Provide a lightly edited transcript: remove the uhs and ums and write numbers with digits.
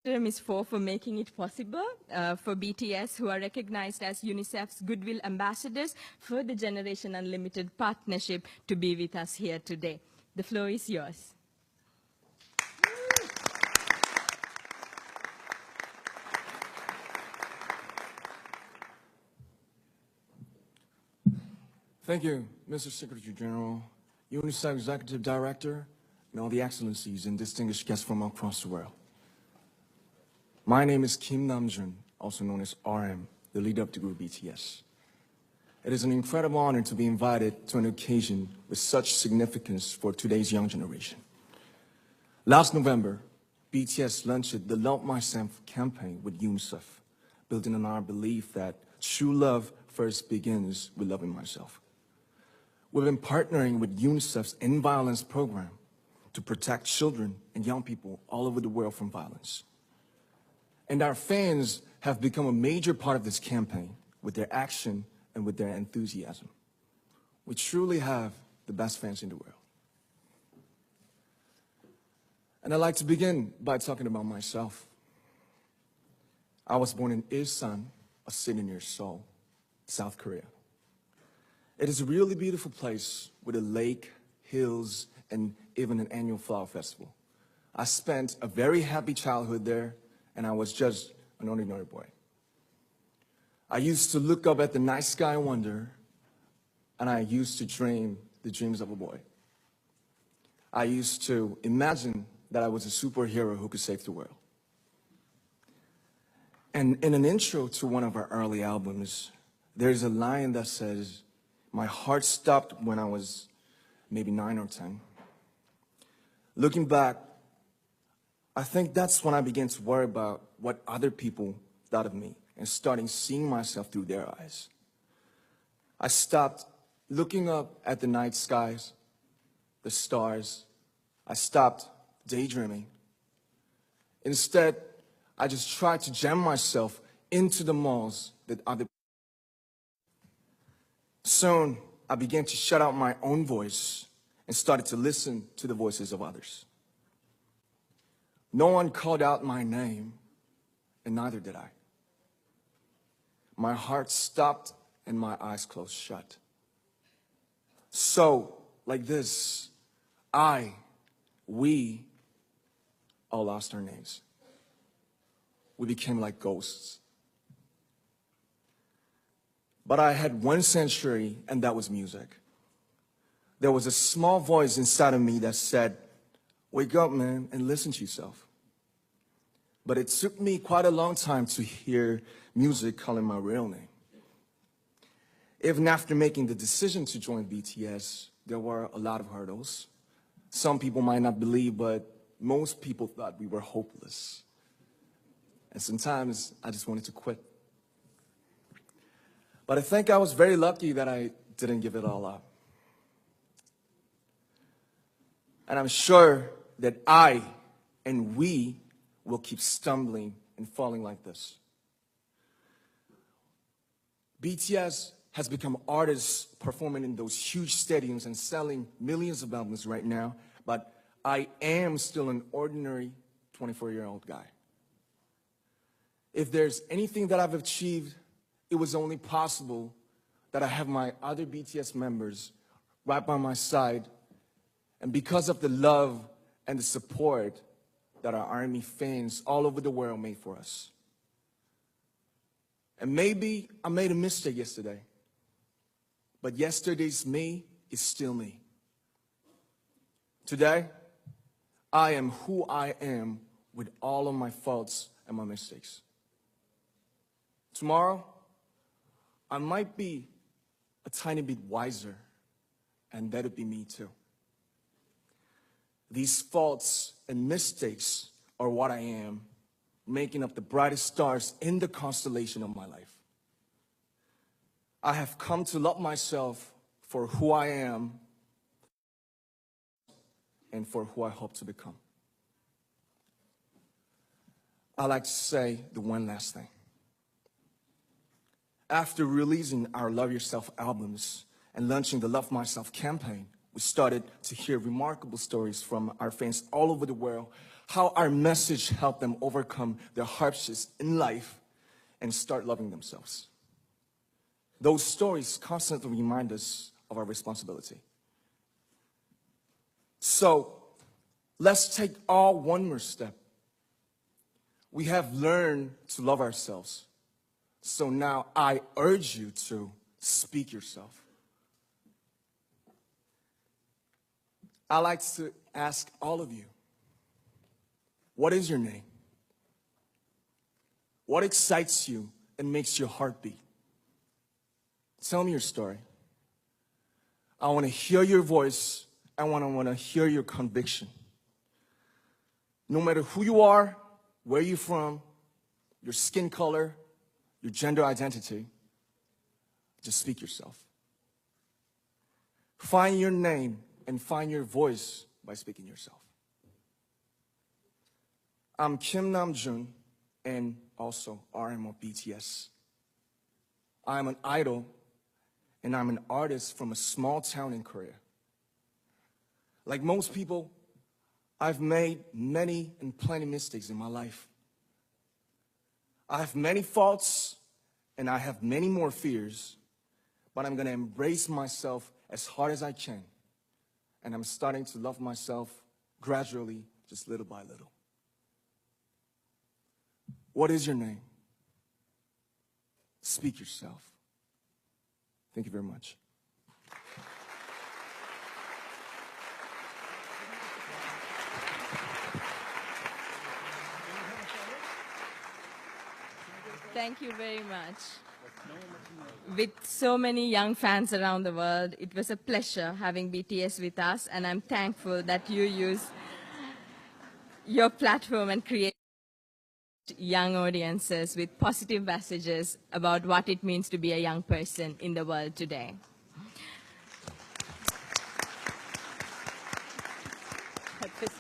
Is for making it possible for BTS, who are recognized as UNICEF's Goodwill Ambassadors, for the Generation Unlimited partnership to be with us here today. The floor is yours. Thank you, Mr. Secretary General, UNICEF Executive Director, and all the excellencies and distinguished guests from across the world. My name is Kim Namjoon, also known as RM, the leader of the group BTS. It is an incredible honor to be invited to an occasion with such significance for today's young generation. Last November, BTS launched the Love Myself campaign with UNICEF, building on our belief that true love first begins with loving myself. We've been partnering with UNICEF's End Violence program to protect children and young people all over the world from violence. And our fans have become a major part of this campaign with their action and with their enthusiasm. We truly have the best fans in the world. And I'd like to begin by talking about myself. I was born in Ilsan, a city near Seoul, South Korea. It is a really beautiful place with a lake, hills, and even an annual flower festival. I spent a very happy childhood there, and I was just an ordinary boy. I used to look up at the night sky and wonder, and I used to dream the dreams of a boy. I used to imagine that I was a superhero who could save the world. And in an intro to one of our early albums, there's a line that says, "My heart stopped when I was maybe 9 or 10. Looking back, I think that's when I began to worry about what other people thought of me and starting seeing myself through their eyes. I stopped looking up at the night skies, the stars. I stopped daydreaming. Instead, I just tried to jam myself into the malls that other. Soon, I began to shut out my own voice and started to listen to the voices of others. No one called out my name, and neither did I. My heart stopped and my eyes closed shut. So, like this, we all lost our names. We became like ghosts. But I had one sanctuary, and that was music. There was a small voice inside of me that said, "Wake up, man, and listen to yourself." But it took me quite a long time to hear music calling my real name. Even after making the decision to join BTS, there were a lot of hurdles. Some people might not believe, but most people thought we were hopeless. And sometimes I just wanted to quit. But I think I was very lucky that I didn't give it all up. And I'm sure that I and we will keep stumbling and falling like this. BTS has become artists performing in those huge stadiums and selling millions of albums right now, but I am still an ordinary 24-year-old guy. If there's anything that I've achieved, it was only possible that I have my other BTS members right by my side, and because of the love and the support that our ARMY fans all over the world made for us. And maybe I made a mistake yesterday, but yesterday's me is still me. Today, I am who I am with all of my faults and my mistakes. Tomorrow, I might be a tiny bit wiser, and that'll be me too. These faults and mistakes are what I am, making up the brightest stars in the constellation of my life. I have come to love myself for who I am and for who I hope to become. I'd like to say the one last thing. After releasing our Love Yourself albums and launching the Love Myself campaign, we started to hear remarkable stories from our fans all over the world, how our message helped them overcome their hardships in life and start loving themselves. Those stories constantly remind us of our responsibility. So let's take all one more step. We have learned to love ourselves. So now I urge you to speak yourself. I'd like to ask all of you, what is your name? What excites you and makes your heart beat? Tell me your story. I want to hear your voice. I want to hear your conviction. No matter who you are, where you're from, your skin color, your gender identity, just speak yourself. Find your name and find your voice by speaking yourself. I'm Kim Namjoon and also RM of BTS. I'm an idol and I'm an artist from a small town in Korea. Like most people, I've made many and plenty mistakes in my life. I have many faults and I have many more fears, but I'm going to embrace myself as hard as I can. And I'm starting to love myself gradually, just little by little. What is your name? Speak yourself. Thank you very much. Thank you very much. With so many young fans around the world, it was a pleasure having BTS with us, and I'm thankful that you use your platform and create young audiences with positive messages about what it means to be a young person in the world today. At this